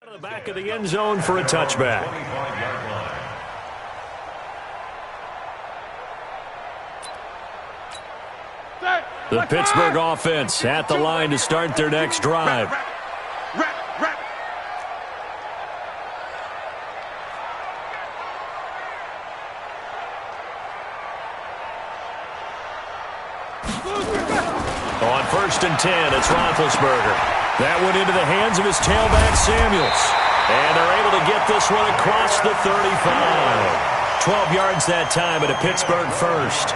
to the back of the end zone for a touchback. The Pittsburgh offense at the line to start their next drive. On 1st and 10, it's Roethlisberger. That went into the hands of his tailback, Samuels. And they're able to get this one across the 35. 12 yards that time at a Pittsburgh first.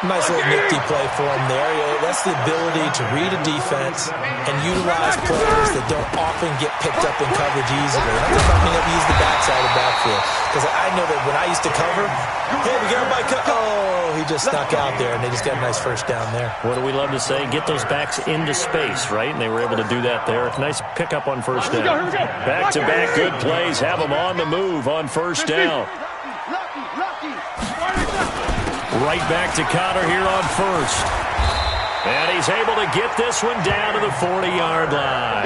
Nice little nifty play for him there. That's the ability to read a defense and utilize players that don't often get picked up in coverage easily. I'm just talking about use the backside of the backfield. Because I know that when I used to cover, hey, we got everybody oh, he just snuck out there, and they just got a nice first down there. What do we love to say? Get those backs into space, right? And they were able to do that there. Nice pickup on first down. Back-to-back good plays. Have them on the move on first down. Right back to Conner here on first. And he's able to get this one down to the 40-yard line.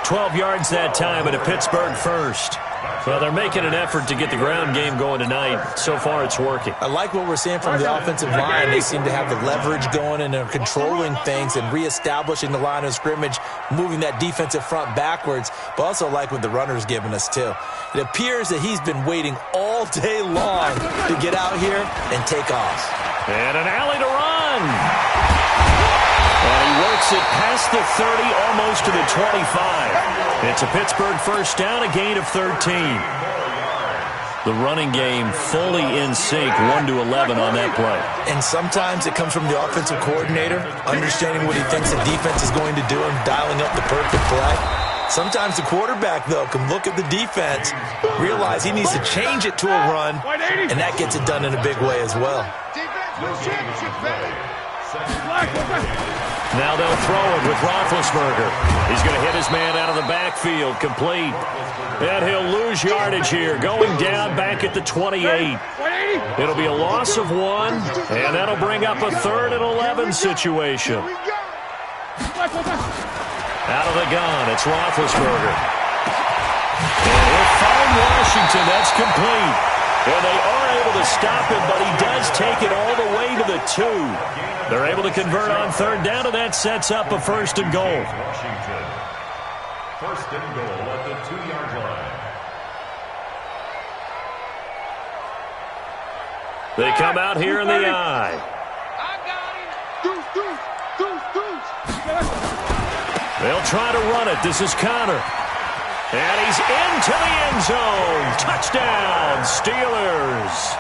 12 yards that time at a Pittsburgh first. Well, they're making an effort to get the ground game going tonight. So far, it's working. I like what we're seeing from the offensive line. They seem to have the leverage going, and they're controlling things and reestablishing the line of scrimmage, moving that defensive front backwards, but also like what the runner's giving us, too. It appears that he's been waiting all day long to get out here and take off. And an alley to run. And he works it past the 30, almost to the 25. It's a Pittsburgh first down, a gain of 13. The running game fully in sync, 1-11 on that play. And sometimes it comes from the offensive coordinator, understanding what he thinks the defense is going to do and dialing up the perfect play. Sometimes the quarterback, though, can look at the defense, realize he needs to change it to a run, and that gets it done in a big way as well. Now they'll throw it with Roethlisberger. He's going to hit his man out of the backfield, complete. And he'll lose yardage here, going down back at the 28. It'll be a loss of 1, and that'll bring up a 3rd and 11 situation. Out of the gun, it's Roethlisberger. And he'll find Washington. That's complete. And they are able to stop him, but he does take it all the way to the 2. They're able to convert on 3rd down, and that sets up a 1st and goal. Washington. 1st and goal at the 2-yard line. They come out here in the eye. They'll try to run it. This is Conner. And he's into the end zone. Touchdown, Steelers.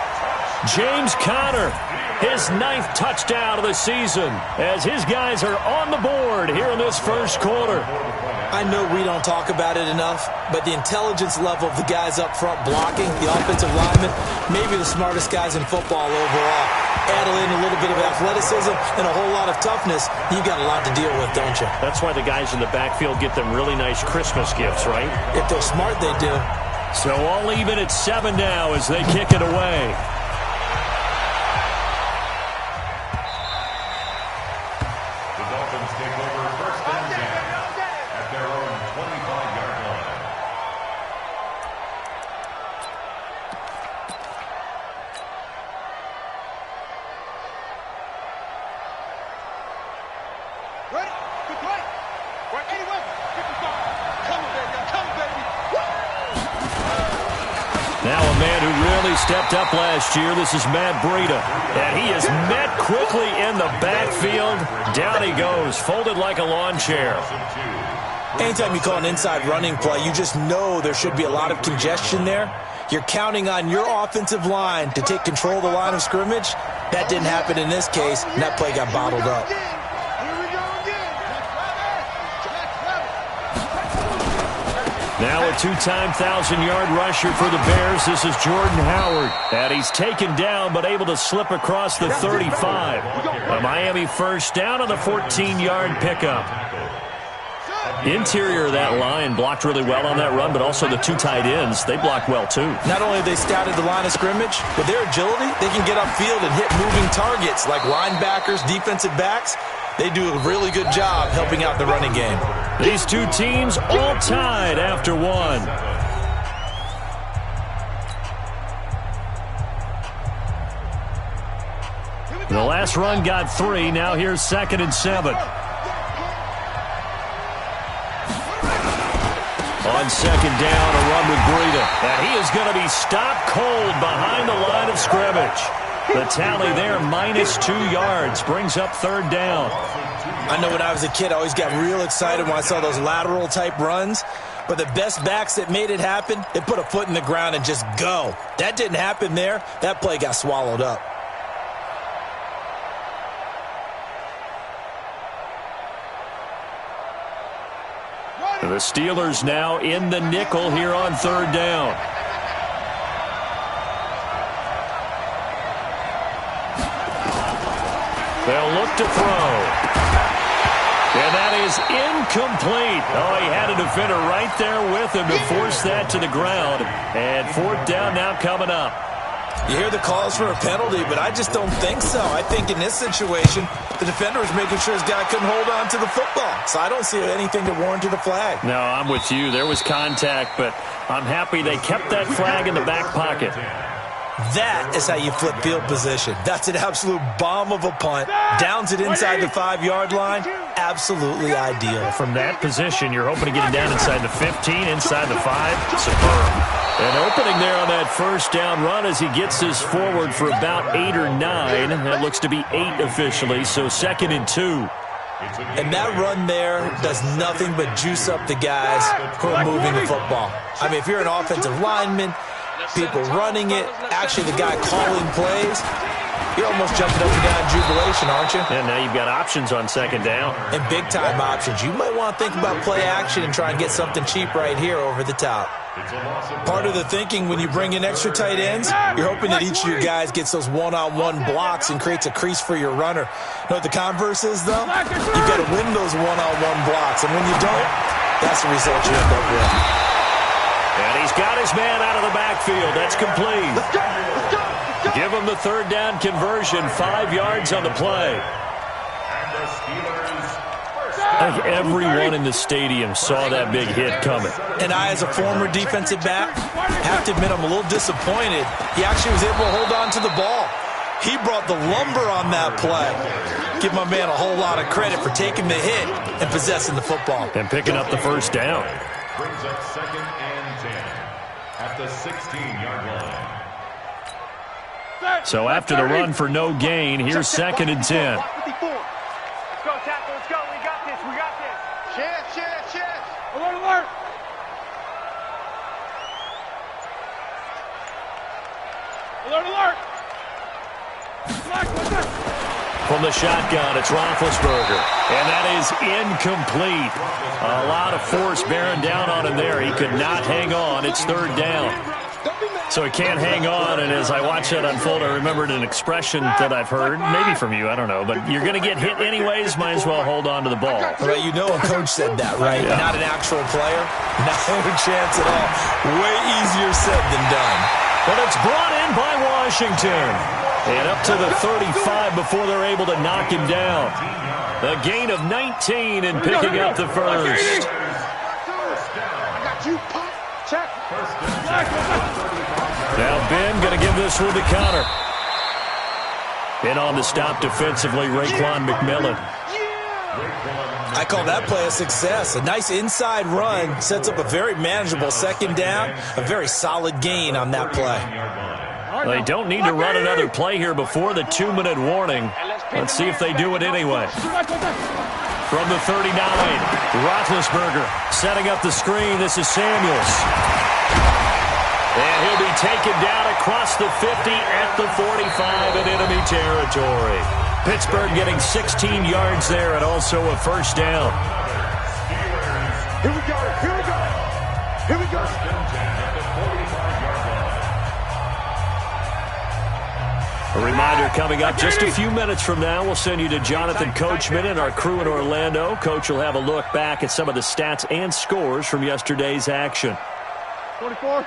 James Conner, his 9th touchdown of the season, as his guys are on the board here in this first quarter. I know we don't talk about it enough, but the intelligence level of the guys up front blocking, the offensive linemen, maybe the smartest guys in football overall. Add in a little bit of athleticism and a whole lot of toughness, you've got a lot to deal with, don't you? That's why the guys in the backfield get them really nice Christmas gifts, right? If they're smart, they do. So all even at 7 now as they kick it away. The Dolphins take over 1st and 10 at their own 25-yard line. Ready? Good play. Right, anyway. Come on, baby. Come on, baby. Now a man who really stepped up last year. This is Matt Breida. And he is met quickly in the backfield. Down he goes, folded like a lawn chair. Anytime you call an inside running play, you just know there should be a lot of congestion there. You're counting on your offensive line to take control of the line of scrimmage. That didn't happen in this case, and that play got bottled up. Now a 2-time 1,000-yard rusher for the Bears. This is Jordan Howard. And he's taken down but able to slip across the 35. A Miami first down on the 14-yard pickup. Interior of that line blocked really well on that run, but also the 2 tight ends, they blocked well too. Not only have they scouted the line of scrimmage, with their agility, they can get upfield and hit moving targets like linebackers, defensive backs. They do a really good job helping out the running game. These two teams all tied after one. The last run got 3. Now here's 2nd and 7. On 2nd down, a run with Breida. And he is going to be stopped cold behind the line of scrimmage. The tally there, -2 yards, brings up 3rd down. I know when I was a kid, I always got real excited when I saw those lateral-type runs. But the best backs that made it happen, they put a foot in the ground and just go. That didn't happen there. That play got swallowed up. The Steelers now in the nickel here on 3rd down. They'll look to throw. And that is incomplete. Oh, he had a defender right there with him to force that to the ground. And 4th down now coming up. You hear the calls for a penalty, but I just don't think so. I think in this situation, the defender was making sure his guy couldn't hold on to the football. So I don't see anything to warrant to the flag. No, I'm with you. There was contact, but I'm happy they kept that flag in the back pocket. That is how you flip field position. That's an absolute bomb of a punt. Downs it inside the 5-yard line. Absolutely ideal. From that position, you're hoping to get it down inside the 15, inside the 5. Superb. An opening there on that 1st down run as he gets this forward for about 8 or 9. That looks to be 8 officially, so 2nd and 2. And that run there does nothing but juice up the guys who are moving the football. I mean, if you're an offensive lineman, people running it, actually the guy calling plays, you're almost jumping up and down in jubilation, aren't you? And now you've got options on 2nd down. And big-time options. You might want to think about play action and try and get something cheap right here over the top. Part of the thinking when you bring in extra tight ends, you're hoping that each of your guys gets those one-on-one blocks and creates a crease for your runner. You know what the converse is, though? You've got to win those one-on-one blocks. And when you don't, that's the result you end up with. And he's got his man out of the backfield. That's complete. Give him the 3rd down conversion. 5 yards on the play. I think everyone in the stadium saw that big hit coming. And I, as a former defensive back, have to admit I'm a little disappointed. He actually was able to hold on to the ball. He brought the lumber on that play. Give my man a whole lot of credit for taking the hit and possessing the football. And picking up the 1st down. Brings up 2nd and 10 at the 16-yard line. So after the run for no gain, here's 2nd and 10. Let's go, tackle. Let's go. We got this. We got this. Chance. Alert. Alert. From the shotgun, it's Roethlisberger. And that is incomplete. A lot of force bearing down on him there. He could not hang on. It's 3rd down. So he can't hang on, and as I watch that unfold, I remembered an expression that I've heard, maybe from you, I don't know, but you're going to get hit anyways, might as well hold on to the ball. Right, you know a coach said that, right? Yeah. Not an actual player. Not a chance at all. Way easier said than done. But it's brought in by Washington. And up to the 35 before they're able to knock him down. A gain of 19 and picking up the 1st. I got you, Pop. Check. Now Ben going to give this one to Connor. In on the stop defensively, Raekwon McMillan. I call that play a success. A nice inside run sets up a very manageable 2nd down. A very solid gain on that play. They don't need to run another play here before the 2-minute warning. Let's see if they do it anyway. From the 39, Roethlisberger setting up the screen. This is Samuels. And he'll be taken down across the 50 at the 45 in enemy territory. Pittsburgh getting 16 yards there and also a 1st down. Here we go. A reminder coming up just a few minutes from now, we'll send you to Jonathan Coachman and our crew in Orlando. Coach will have a look back at some of the stats and scores from yesterday's action. 24. No,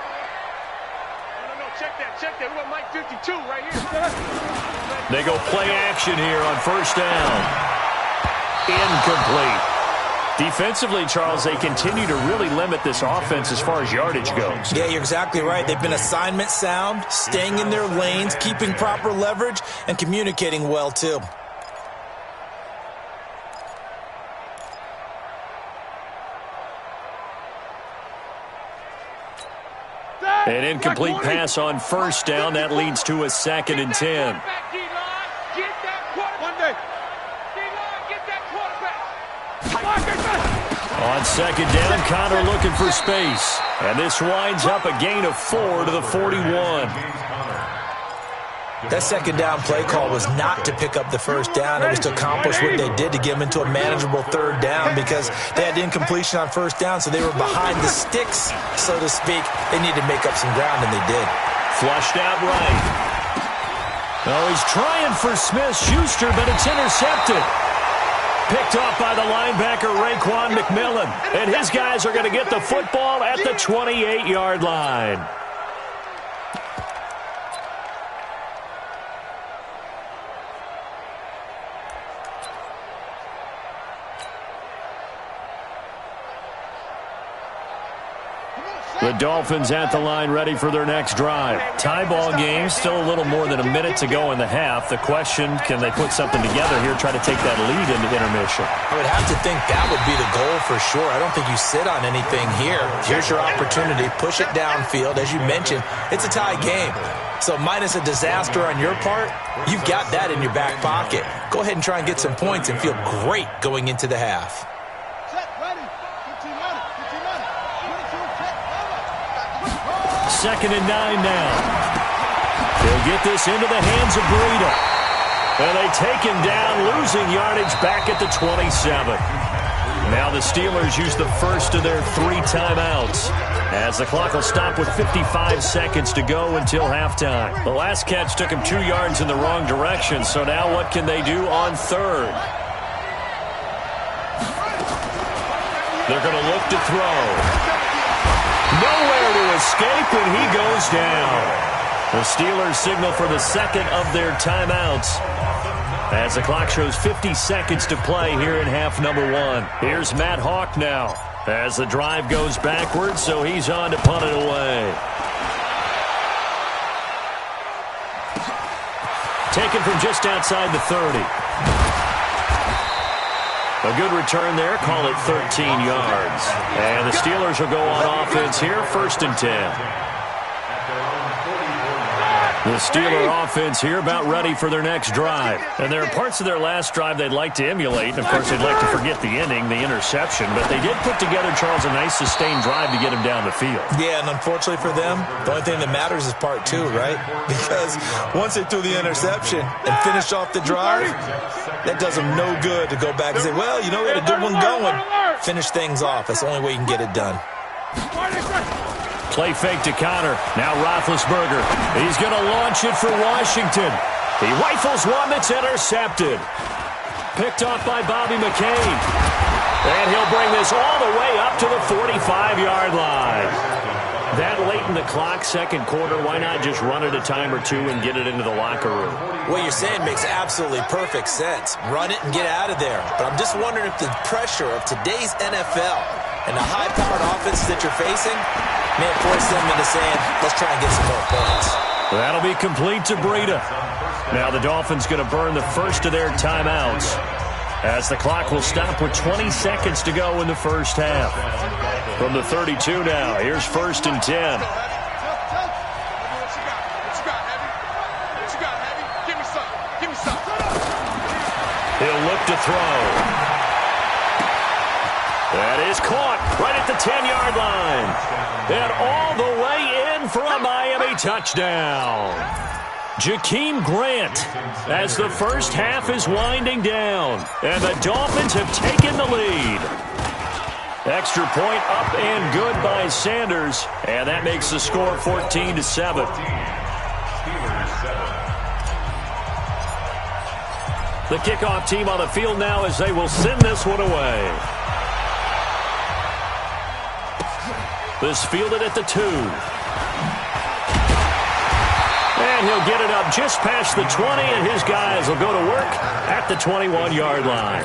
check that. We got Mike 52 right here. They go play action here on 1st down. incomplete. Defensively, Charles, they continue to really limit this offense as far as yardage goes. Yeah, you're exactly right. They've been assignment sound, staying in their lanes, keeping proper leverage, and communicating well, too. An incomplete pass on first down. That leads to a 2nd and 10. On 2nd down, Conner looking for space. And this winds up a gain of 4 to the 41. That 2nd down play call was not to pick up the first down. It was to accomplish what they did to get them into a manageable 3rd down because they had incompletion on first down, so they were behind the sticks, so to speak. They needed to make up some ground, and they did. Flushed out right. Oh, he's trying for Smith-Schuster, but it's intercepted. Picked off by the linebacker, Raekwon McMillan. And his guys are going to get the football at the 28-yard line. The Dolphins at the line ready for their next drive. Tie ball game, still a little more than a minute to go in the half. The question, can they put something together here, try to take that lead into intermission? I would have to think that would be the goal for sure. I don't think you sit on anything here. Here's your opportunity. Push it downfield. As you mentioned, it's a tie game. So minus a disaster on your part, you've got that in your back pocket. Go ahead and try and get some points and feel great going into the half. 2nd and 9 now. They'll get this into the hands of Breida. And they take him down, losing yardage back at the 27. Now the Steelers use the first of their 3 timeouts, as the clock will stop with 55 seconds to go until halftime. The last catch took him 2 yards in the wrong direction, so now what can they do on 3rd? They're going to look to throw. Nowhere to escape, and he goes down. The Steelers signal for the 2nd of their timeouts, as the clock shows 50 seconds to play here in half number 1. Here's Matt Hawk now, as the drive goes backwards, so he's on to punt it away. Taken from just outside the 30. A good return there, call it 13 yards. And the Steelers will go on offense here, 1st and 10. The Steeler offense here about ready for their next drive. And there are parts of their last drive they'd like to emulate. And, of course, they'd like to forget the inning, the interception. But they did put together, Charles, a nice sustained drive to get him down the field. Yeah, and unfortunately for them, the only thing that matters is part 2, right? Because once they threw the interception and finished off the drive, that does them no good to go back and say, well, you know, we had a good one going. Finish things off. That's the only way you can get it done. Play fake to Conner. Now Roethlisberger. He's going to launch it for Washington. He rifles one that's intercepted. Picked off by Bobby McCain. And he'll bring this all the way up to the 45-yard line. That late in the clock, 2nd quarter, why not just run it a time or 2 and get it into the locker room? What you're saying makes absolutely perfect sense. Run it and get out of there. But I'm just wondering if the pressure of today's NFL and the high-powered offenses that you're facing may have forced them into saying, let's try and get some more points. That'll be complete to Breida. Now the Dolphins going to burn the first of their timeouts, as the clock will stop with 20 seconds to go in the first half. From the 32 now, here's 1st and 10. He'll look to throw. That is caught right at the 10-yard line. And all the way in for a Miami touchdown. Jakeem Grant, as the first half is winding down, and the Dolphins have taken the lead. Extra point up and good by Sanders, and that makes the score 14-7. The kickoff team on the field now as they will send this one away. This fielded at the 2. And he'll get it up just past the 20, and his guys will go to work at the 21-yard line.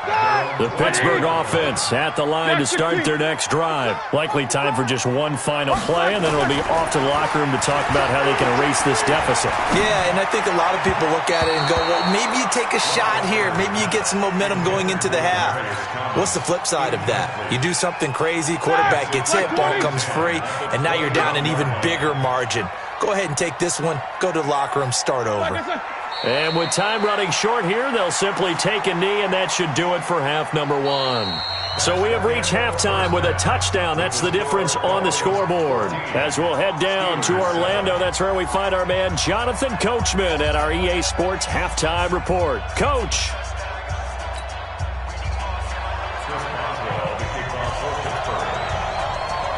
The Pittsburgh offense at the line to start their next drive. Likely time for just one final play, and then it'll be off to the locker room to talk about how they can erase this deficit. Yeah, and I think a lot of people look at it and go, well, maybe you take a shot here. Maybe you get some momentum going into the half. What's the flip side of that? You do something crazy, quarterback gets hit, ball comes free, and now you're down an even bigger margin. Go ahead and take this one, go to the locker room, start over. And with time running short here, they'll simply take a knee, and that should do it for half number one. So we have reached halftime with a touchdown. That's the difference on the scoreboard. As we'll head down to Orlando, that's where we find our man Jonathan Coachman at our EA Sports Halftime Report. Coach.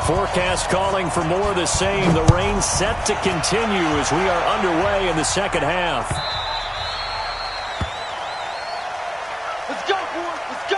Forecast calling for more of the same. The rain set to continue as we are underway in the second half. Let's go, boys. Let's go.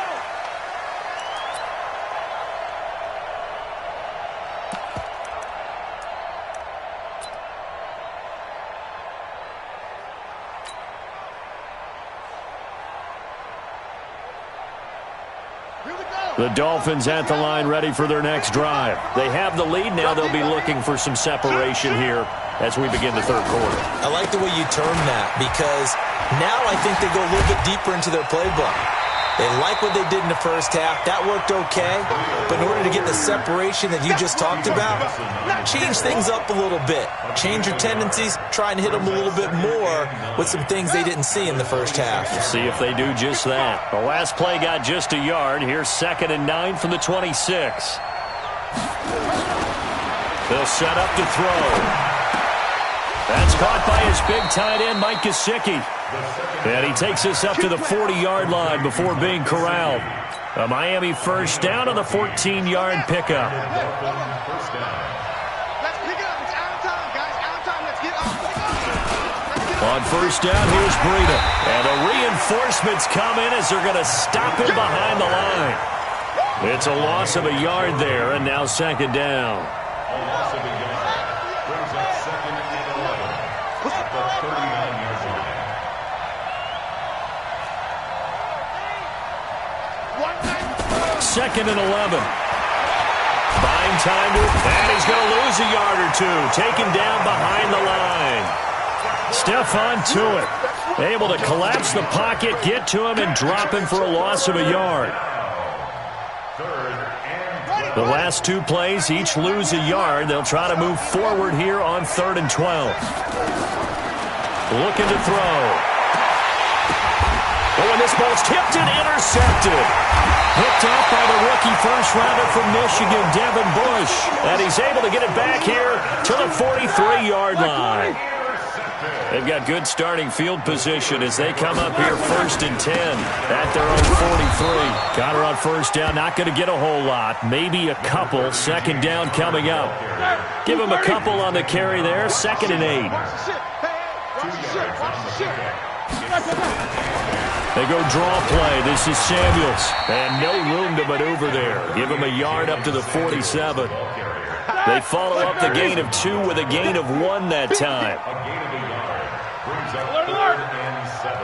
Here we go. The Dolphins at the line ready for their next drive. They have the lead. Now they'll be looking for some separation here as we begin the third quarter. I like the way you term that because now I think they go a little bit deeper into their playbook. They like what they did in the first half. That worked okay. But in order to get the separation that you just talked about, change things up a little bit. Change your tendencies. Try and hit them a little bit more with some things they didn't see in the first half. See if they do just that. The last play got just a yard. Here's 2nd and 9 from the 26. They'll set up to throw. That's caught by his big tight end, Mike Gesicki. And he takes us up to the 40-yard line before being corralled. A Miami first down on the 14-yard pickup. Let's pick it up. It's out of time, guys. Out of time. Let's get up. On first down, here's Breida. And the reinforcements come in as they're going to stop him behind the line. It's a loss of a yard there, and now 2nd down. A loss of a yard brings up 2nd and 11 at the 39-yard line. 2nd and 11. Buying time, and he's going to lose a yard or two. Taken down behind the line. Stephon Tuitt able to collapse the pocket, get to him, and drop him for a loss of a yard. The last two plays each lose a yard. They'll try to move forward here on 3rd and 12. Looking to throw. Oh, and this ball's tipped and intercepted. Picked off by the rookie first-rounder from Michigan, Devin Bush. And he's able to get it back here to the 43-yard line. They've got good starting field position as they come up here 1st and 10 at their own 43. Connor on first down, not going to get a whole lot. Maybe a couple. 2nd down coming up. Give him a couple on the carry there. 2nd and 8. They go draw play. This is Samuels. And no room to maneuver there. Give him a yard up to the 47. They follow up the gain of 2 with a gain of 1 that time. A gain of a yard brings up 3rd and 7.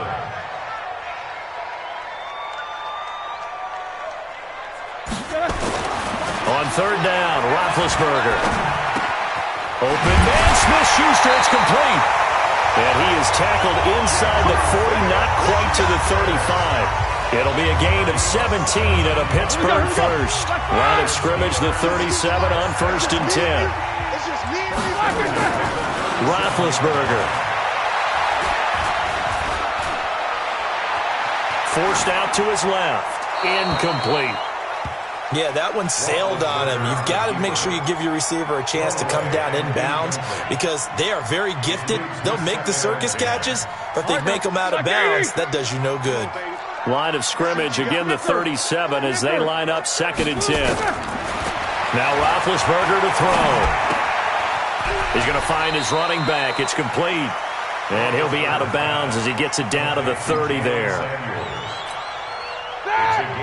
On 3rd down, Roethlisberger. Open man, Smith-Schuster, it's complete. And he is tackled inside the 40, not quite to the 35. It'll be a gain of 17 at a Pittsburgh first. Line of scrimmage, the 37 on 1st and 10. Roethlisberger. Forced out to his left. Incomplete. Yeah, that one sailed on him. You've got to make sure you give your receiver a chance to come down inbounds because they are very gifted. They'll make the circus catches, but if they make them out of bounds, that does you no good. Line of scrimmage, again the 37 as they line up 2nd and 10. Now Roethlisberger to throw. He's going to find his running back. It's complete. And he'll be out of bounds as he gets it down to the 30 there.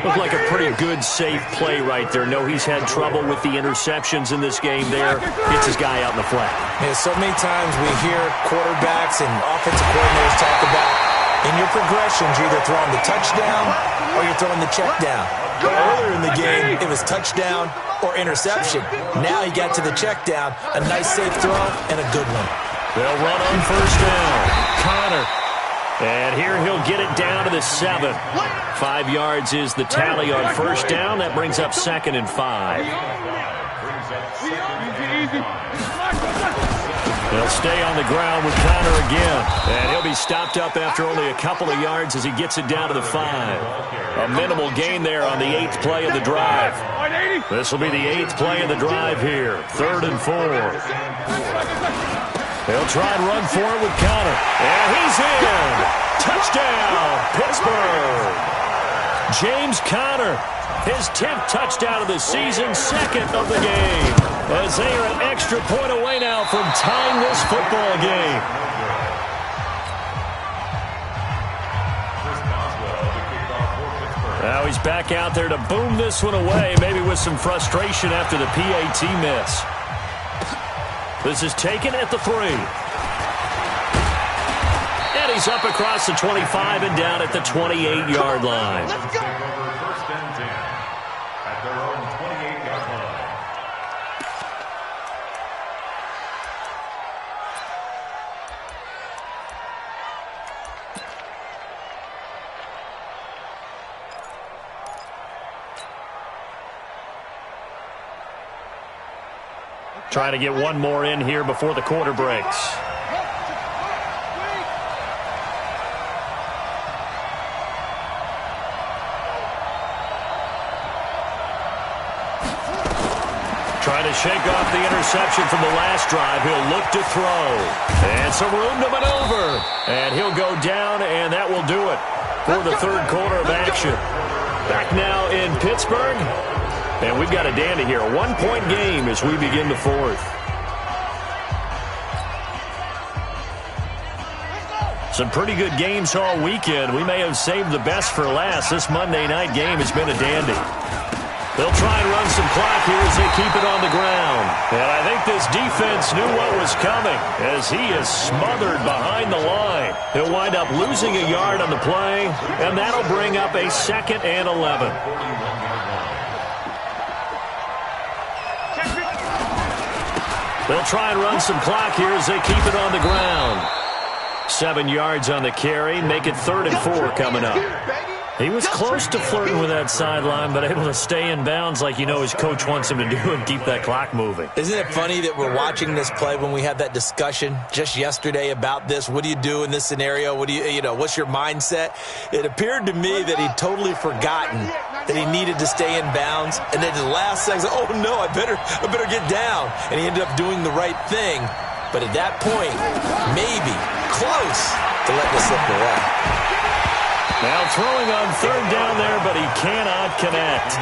Looked like a pretty good, safe play right there. No, he's had trouble with the interceptions in this game there. Gets his guy out in the flat. Yeah, so many times we hear quarterbacks and offensive coordinators talk about In your progressions, you're either throwing the touchdown or you're throwing the check down. Earlier in the game, it was touchdown or interception. Now he got to the check down, a nice safe throw, and a good one. They'll run on first down. Connor. And here he'll get it down to the 7. 5 yards is the tally on first down. That brings up 2nd and 5. He'll stay on the ground with Connor again. And he'll be stopped up after only a couple of yards as he gets it down to the 5. A minimal gain there on the 8th play of the drive. This will be the 8th play of the drive here. 3rd and 4. They'll try and run for it with Connor. And he's in. Touchdown, Pittsburgh. James Conner, his 10th touchdown of the season, 2nd of the game. As they are an extra point away now from tying this football game. Now he's back out there to boom this one away, maybe with some frustration after the PAT miss. This is taken at the 3. And he's up across the 25 and down at the 28-yard line. Let's go. First and 10 at their own 28-yard line. Trying to get one more in here before the quarter breaks. Trying to shake off the interception from the last drive. He'll look to throw. And some room to maneuver. And he'll go down, and that will do it for the 3rd quarter of action. Back now in Pittsburgh. And we've got a dandy here. A 1-point game as we begin the 4th. Some pretty good games all weekend. We may have saved the best for last. This Monday night game has been a dandy. They'll try and run some clock here as they keep it on the ground. And I think this defense knew what was coming as he is smothered behind the line. He'll wind up losing a yard on the play, and that'll bring up a 2nd and 11. They'll try and run some clock here as they keep it on the ground. 7 yards on the carry. Make it 3rd and 4 coming up. He was close to flirting with that sideline, but able to stay in bounds like you know his coach wants him to do and keep that clock moving. Isn't it funny that we're watching this play when we had that discussion just yesterday about this? What do you do in this scenario? What do you know, what's your mindset? It appeared to me that he'd totally forgotten that he needed to stay in bounds, and then the last second, oh no, I better get down. And he ended up doing the right thing. But at that point, maybe close to letting it slip away. Now throwing on 3rd down there, but he cannot connect.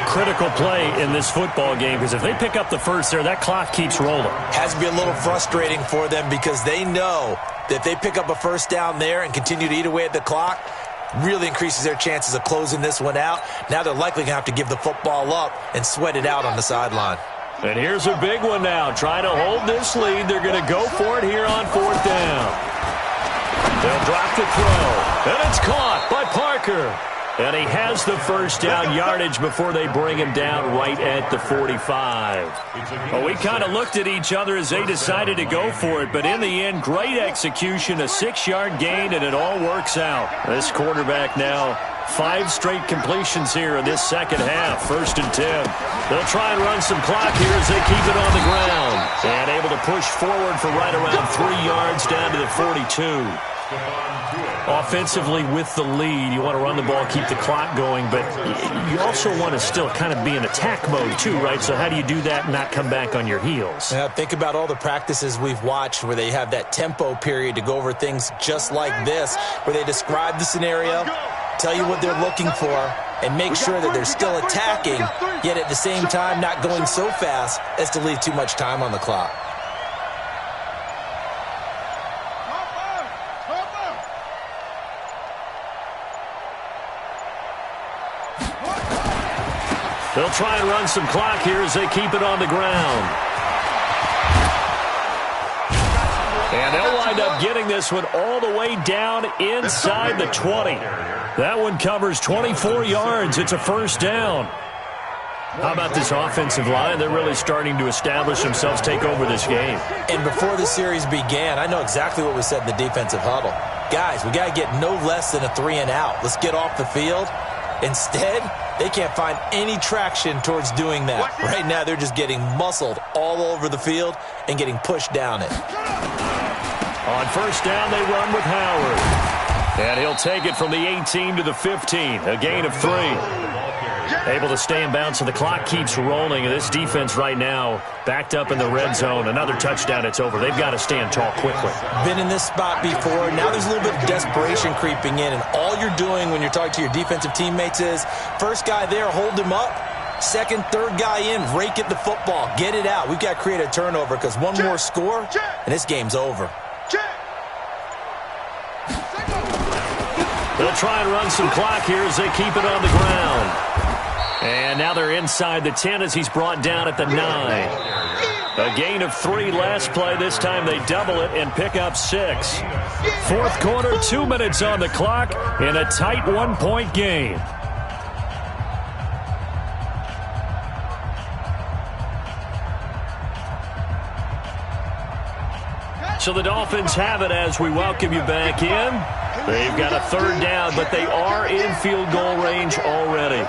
Critical play in this football game because if they pick up the first there, that clock keeps rolling. Has to be a little frustrating for them because they know that if they pick up a first down there and continue to eat away at the clock, really increases their chances of closing this one out. Now they're likely going to have to give the football up and sweat it out on the sideline. And here's a big one now. Trying to hold this lead. They're going to go for it here on 4th down. They'll drop the throw. And it's caught by Parker. And he has the first down yardage before they bring him down right at the 45. Well, we kind of looked at each other as they decided to go for it. But in the end, great execution, a 6-yard gain, and it all works out. This quarterback now, 5 straight completions here in this second half. 1st and 10. They'll try and run some clock here as they keep it on the ground. And able to push forward for right around 3 yards down to the 42. Offensively with the lead, you want to run the ball, keep the clock going, but you also want to still kind of be in attack mode too, right? So how do you do that and not come back on your heels? Yeah, think about all the practices we've watched where they have that tempo period to go over things just like this, where they describe the scenario, tell you what they're looking for, and make sure that they're still attacking, yet at the same time not going so fast as to leave too much time on the clock. They'll try and run some clock here as they keep it on the ground. And they'll wind up getting this one all the way down inside the 20. That one covers 24 yards. It's a first down. How about this offensive line? They're really starting to establish themselves, take over this game. And before the series began, I know exactly what was said in the defensive huddle. Guys, we got to get no less than a 3-and-out. Let's get off the field. Instead, they can't find any traction towards doing that. Right now, they're just getting muscled all over the field and getting pushed down it. On first down, they run with Howard. And he'll take it from the 18 to the 15, a gain of 3. Able to stay in bounds, so the clock keeps rolling. And this defense right now backed up in the red zone. Another touchdown, it's over. They've got to stand tall quickly. Been in this spot before. Now there's a little bit of desperation creeping in. And all you're doing when you're talking to your defensive teammates is, first guy there, hold him up. Second, third guy in, rake at the football. Get it out. We've got to create a turnover because one more score, and this game's over. They'll try and run some clock here as they keep it on the ground. And now they're inside the 10 as he's brought down at the 9. A gain of 3 last play. This time they double it and pick up 6. Fourth quarter, 2 minutes on the clock in a tight 1-point game. So the Dolphins have it as we welcome you back in. They've got a third down, but they are in field goal range already.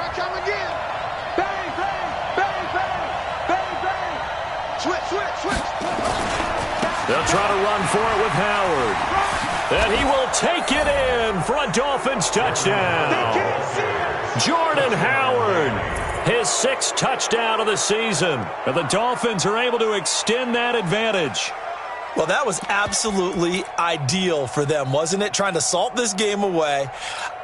They'll try to run for it with Howard. And he will take it in for a Dolphins touchdown. Jordan Howard, his 6th touchdown of the season. And the Dolphins are able to extend that advantage. Well, that was absolutely ideal for them, wasn't it? Trying to salt this game away.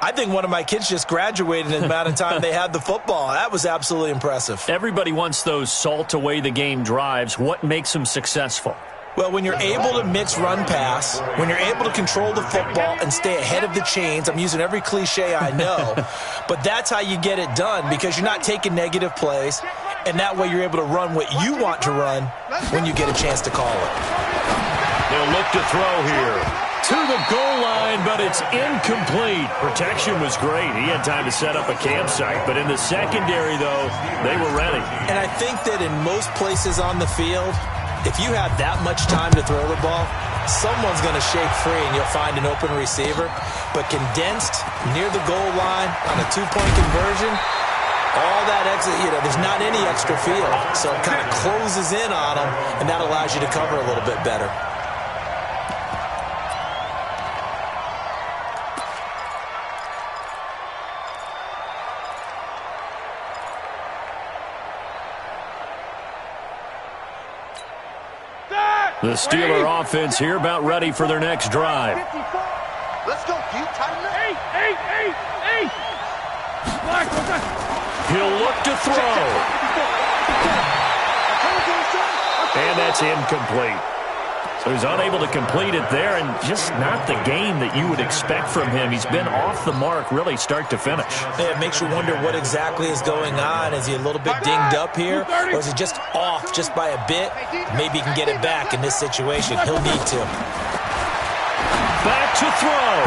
I think one of my kids just graduated in the amount of time they had the football. That was absolutely impressive. Everybody wants those salt away the game drives. What makes them successful? Well, when you're able to mix run-pass, when you're able to control the football and stay ahead of the chains, I'm using every cliche I know, but that's how you get it done because you're not taking negative plays, and that way you're able to run what you want to run when you get a chance to call it. They'll look to throw here. To the goal line, but it's incomplete. Protection was great. He had time to set up a campsite, but in the secondary, though, they were ready. And I think that in most places on the field, if you have that much time to throw the ball, someone's going to shake free and you'll find an open receiver. But condensed near the goal line on a 2-point conversion, all that exit, there's not any extra field. So it kind of closes in on them, and that allows you to cover a little bit better. The Steeler offense here about ready for their next drive. Let's go, deep, tighten up. Hey. He'll look to throw. And that's incomplete. So he's unable to complete it there, and just not the game that you would expect from him. He's been off the mark really start to finish. Yeah, it makes you wonder what exactly is going on. Is he a little bit dinged up here, or is he just off just by a bit? Maybe he can get it back in this situation. He'll need to. Back to throw.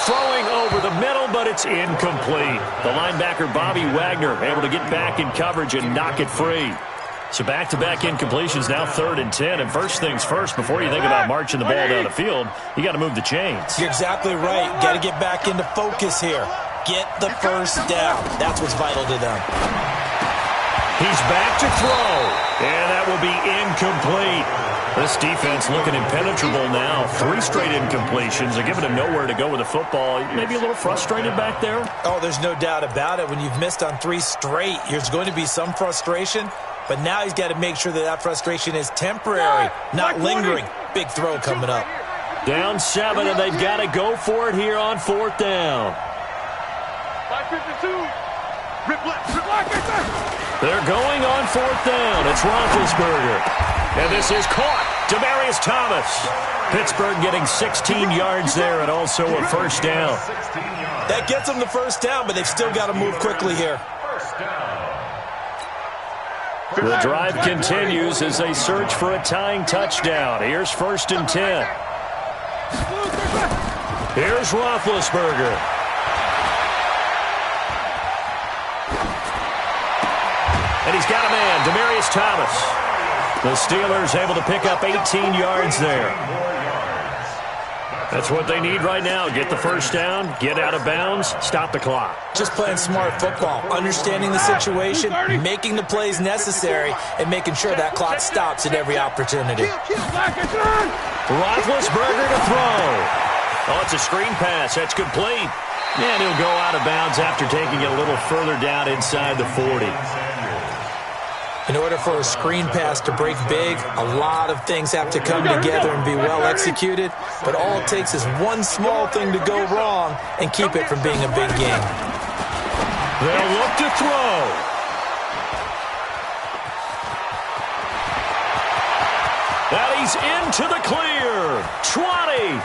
Throwing over the middle, but it's incomplete. The linebacker, Bobby Wagner, able to get back in coverage and knock it free. So back-to-back incompletions, now 3rd and 10. And first things first, before you think about marching the ball down the field, you got to move the chains. You're exactly right. Got to get back into focus here. Get the first down. That's what's vital to them. He's back to throw, and that will be incomplete. This defense looking impenetrable now. 3 straight incompletions. They're giving him nowhere to go with the football. Maybe a little frustrated back there? Oh, there's no doubt about it. When you've missed on 3 straight, there's going to be some frustration. But now he's got to make sure that that frustration is temporary, not lingering. Big throw coming up. Down 7, and they've got to go for it here on 4th down. 552. Rip left. They're going on 4th down. It's Roethlisberger. And this is caught. Demaryius Thomas. Pittsburgh getting 16 yards there and also a first down. That gets them the first down, but they've still got to move quickly here. The drive continues as they search for a tying touchdown. Here's 1st and 10. Here's Roethlisberger. And he's got a man, Demaryius Thomas. The Steelers able to pick up 18 yards there. That's what they need right now. Get the first down, get out of bounds, stop the clock. Just playing smart football, understanding the situation, making the plays necessary, and making sure that clock stops at every opportunity. Roethlisberger to throw. Oh, it's a screen pass. That's complete. And he'll go out of bounds after taking it a little further down inside the 40. In order for a screen pass to break big, a lot of things have to come together and be well executed, but all it takes is one small thing to go wrong and keep it from being a big game. They'll look to throw. And he's into the clear. 20.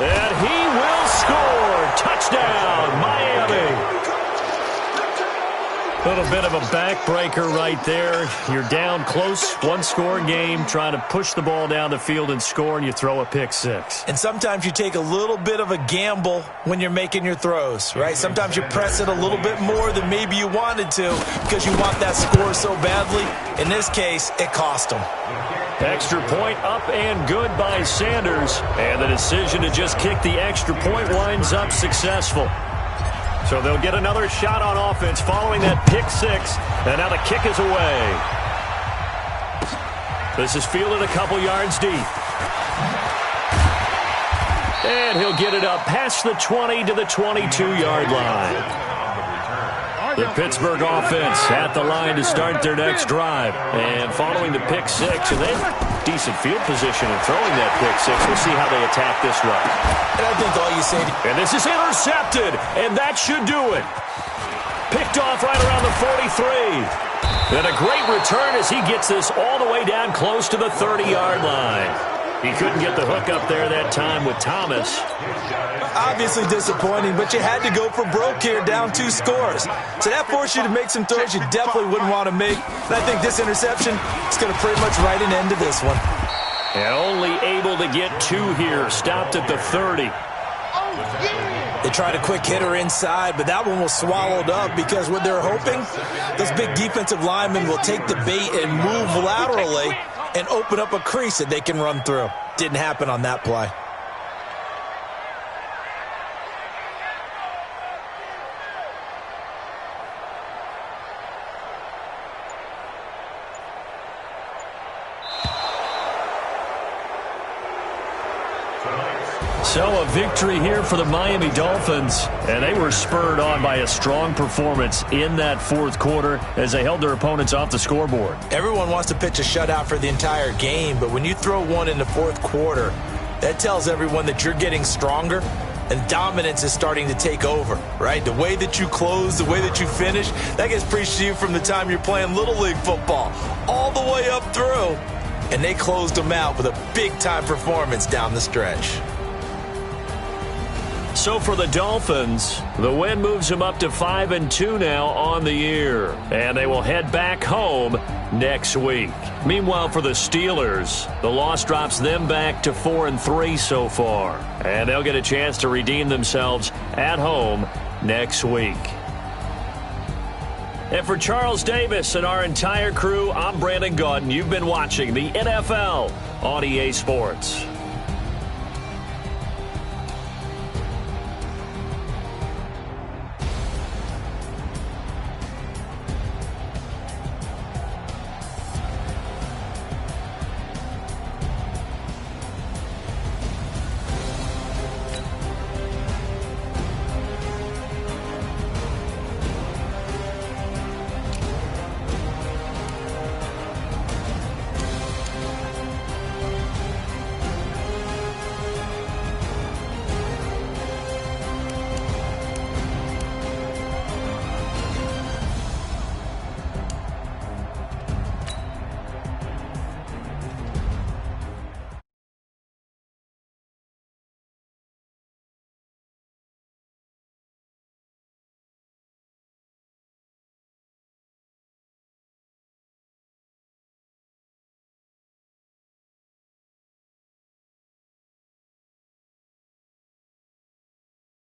And he will score. Touchdown, Miami. A little bit of a backbreaker right there. You're down close, one-score game, trying to push the ball down the field and score, and you throw a pick six. And sometimes you take a little bit of a gamble when you're making your throws, right? Sometimes you press it a little bit more than maybe you wanted to because you want that score so badly. In this case, it cost them. Extra point up and good by Sanders. And the decision to just kick the extra point winds up successful. So they'll get another shot on offense following that pick six. And now the kick is away. This is fielded a couple yards deep. And he'll get it up past the 20 to the 22-yard line. The Pittsburgh offense at the line to start their next drive. And following the pick six, and they have decent field position in throwing that pick six. We'll see how they attack this run. And I think all you say... And this is intercepted, and that should do it. Picked off right around the 43. And a great return as he gets this all the way down close to the 30-yard line. He couldn't get the hook up there that time with Thomas. Obviously disappointing, but you had to go for broke here, down 2 scores. So that forced you to make some throws you definitely wouldn't want to make. And I think this interception is going to pretty much write an end to this one. And only able to get 2 here. Stopped at the 30. They tried a quick hitter inside, but that one was swallowed up because what they're hoping, those big defensive linemen will take the bait and move laterally and open up a crease that they can run through. Didn't happen on that play. So a victory here for the Miami Dolphins, and they were spurred on by a strong performance in that fourth quarter as they held their opponents off the scoreboard. Everyone wants to pitch a shutout for the entire game, but when you throw one in the fourth quarter, that tells everyone that you're getting stronger and dominance is starting to take over, right? The way that you close, the way that you finish, that gets preached to you from the time you're playing Little League football all the way up through, and they closed them out with a big-time performance down the stretch. So for the Dolphins, the win moves them up to 5-2 now on the year. And they will head back home next week. Meanwhile, for the Steelers, the loss drops them back to 4-3 so far. And they'll get a chance to redeem themselves at home next week. And for Charles Davis and our entire crew, I'm Brandon Gaudin. You've been watching the NFL on EA Sports.